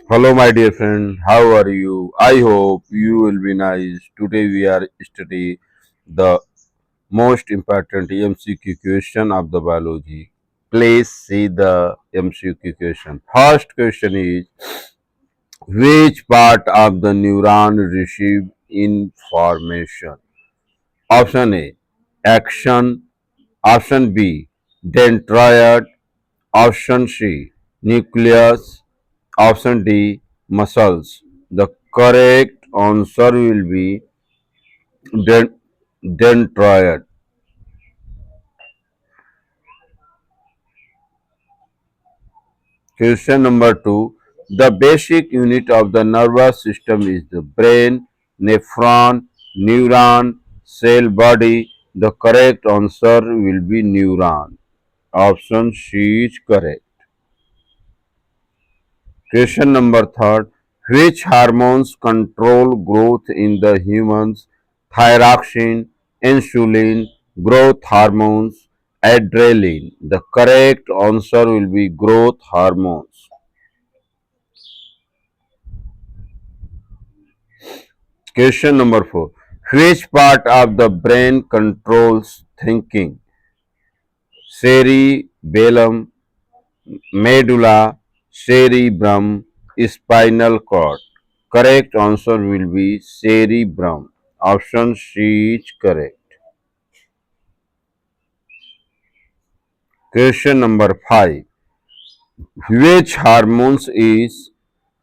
Hello, my dear friend. How are you? I hope you will be nice. Today we are study the most important MCQ question of the biology. Please see the MCQ question. First question is which part of the neuron receive information? Option A, action. Option B, dendroid. Option C, nucleus. Option D, muscles. The correct answer will be dendroid. Question number 2. The basic unit of the nervous system is the brain, nephron, neuron, cell body. The correct answer will be neuron. Option C is correct. Question number 3. Which hormones control growth in the humans? Thyroxine, insulin, growth hormones, adrenaline. The correct answer will be growth hormones. Question number 4. Which part of the brain controls thinking? Cerebellum, medulla, cerebrum, spinal cord. Correct answer will be cerebrum. Option C is correct. Question number 5. Which hormones is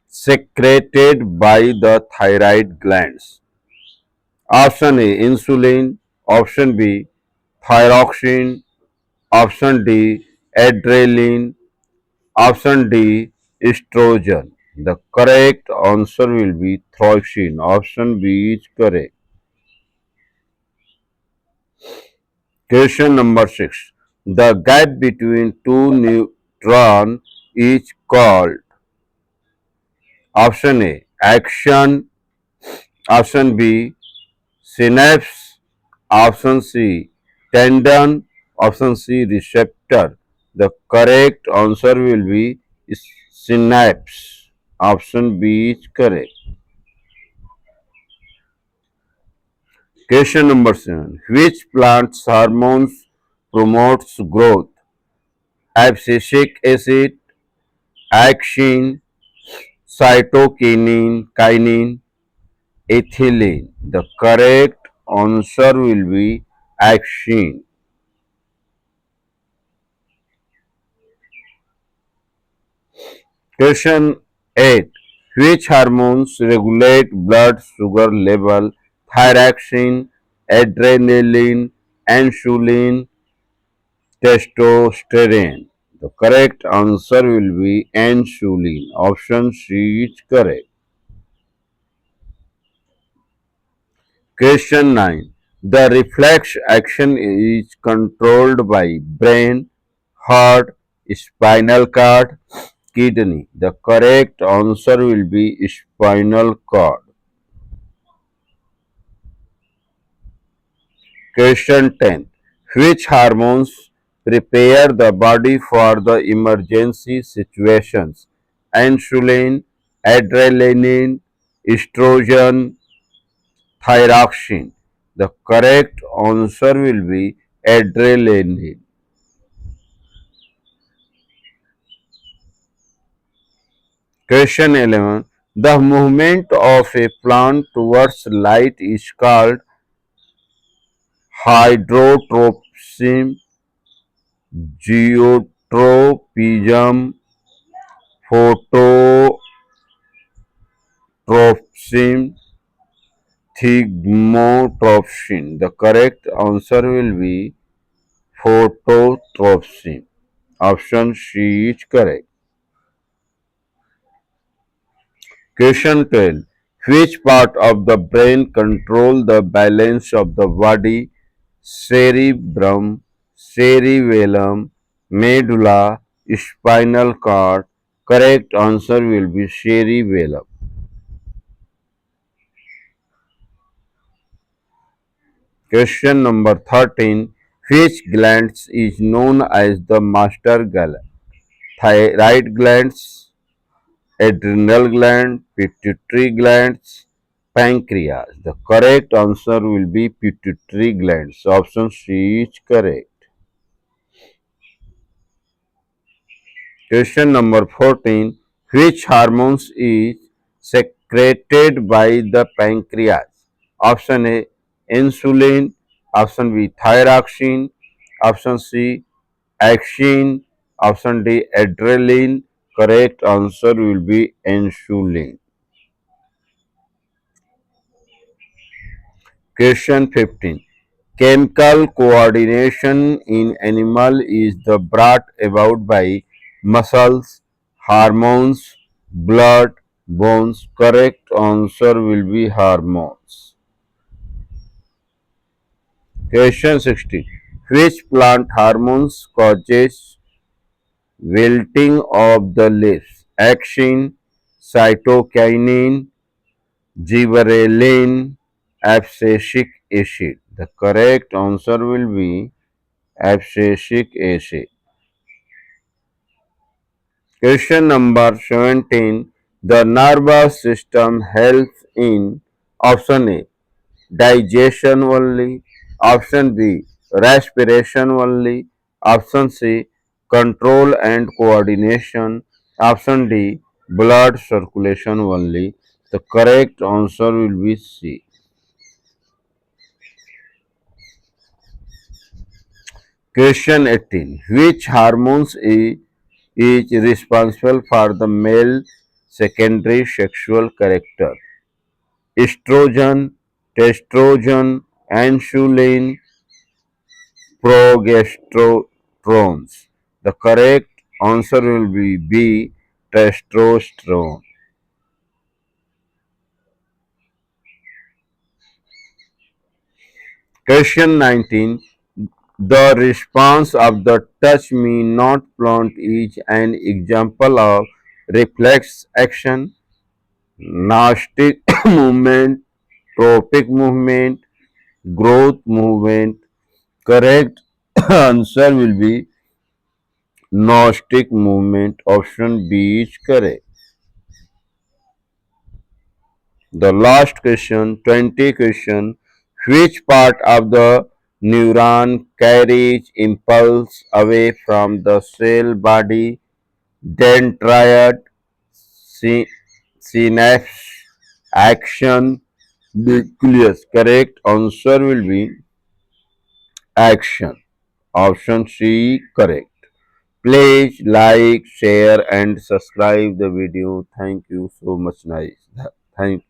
secreted by the thyroid glands? Option A insulin, option B thyroxine, option D adrenaline, option D estrogen. The correct answer will be thyroxine. Option B is correct. Question number 6. The gap between two neurons is called option A action, option B synapse, option C tendon, option C receptor. The correct answer will be synapse. Option B is correct. Question number 7. Which plant's hormones promotes growth? Abscisic acid, auxin, cytokinin, ethylene. The correct answer will be auxin. Question 8. Which hormones regulate blood sugar level? Thyroxine, adrenaline, insulin, testosterone. The correct answer will be insulin. Option C is correct. Question 9. The reflex action is controlled by brain, heart, spinal cord, kidney. The correct answer will be spinal cord. Question 10. Which hormones prepare the body for the emergency situations? Insulin, adrenaline, estrogen, thyroxine. The correct answer will be adrenaline. Question 11. The movement of a plant towards light is called hydrotropism, geotropism, phototropism, thigmotropsin. The correct answer will be phototropsin. Option C is correct. Question 12. Which part of the brain control the balance of the body? Cerebrum, cerebellum, medulla, spinal cord. Correct answer will be cerebellum. Question number 13. Which glands is known as the master gland? Thyroid glands, adrenal gland, pituitary glands, pancreas. The correct answer will be pituitary glands. Option C is correct. Question number 14. Which hormones is secreted by the pancreas? Option A, insulin. Option B, thyroxine. Option C, axin. Option D, adrenaline. Correct answer will be insulin. Question 15. Chemical coordination in animal is the brought about by muscles, hormones, blood, bones. Correct answer will be hormones. Question 16. Which plant hormones causes wilting of the leaves? Axin, cytokinin, gibberellin, abscisic acid. The correct answer will be abscisic acid. Question number 17. The nervous system helps in option A, digestion only, option B, respiration only, option C, control and coordination, option D, blood circulation only. The correct answer will be C. Question 18. Which hormones is responsible for the male secondary sexual character? Estrogen, testosterone, insulin, progesterones. The correct answer will be B, testosterone. Question 19. The response of the touch me not plant is an example of reflex action, Gnostic movement, tropic movement, growth movement. Correct answer will be Gnostic movement. Option B is correct. The last question, 20 question. Which part of the neuron carries impulse away from the cell body? Dendrite, synapse, action, nucleus. Correct answer will be action. Option C correct. Please like, share and subscribe the video. Thank you so much. Nice. Thank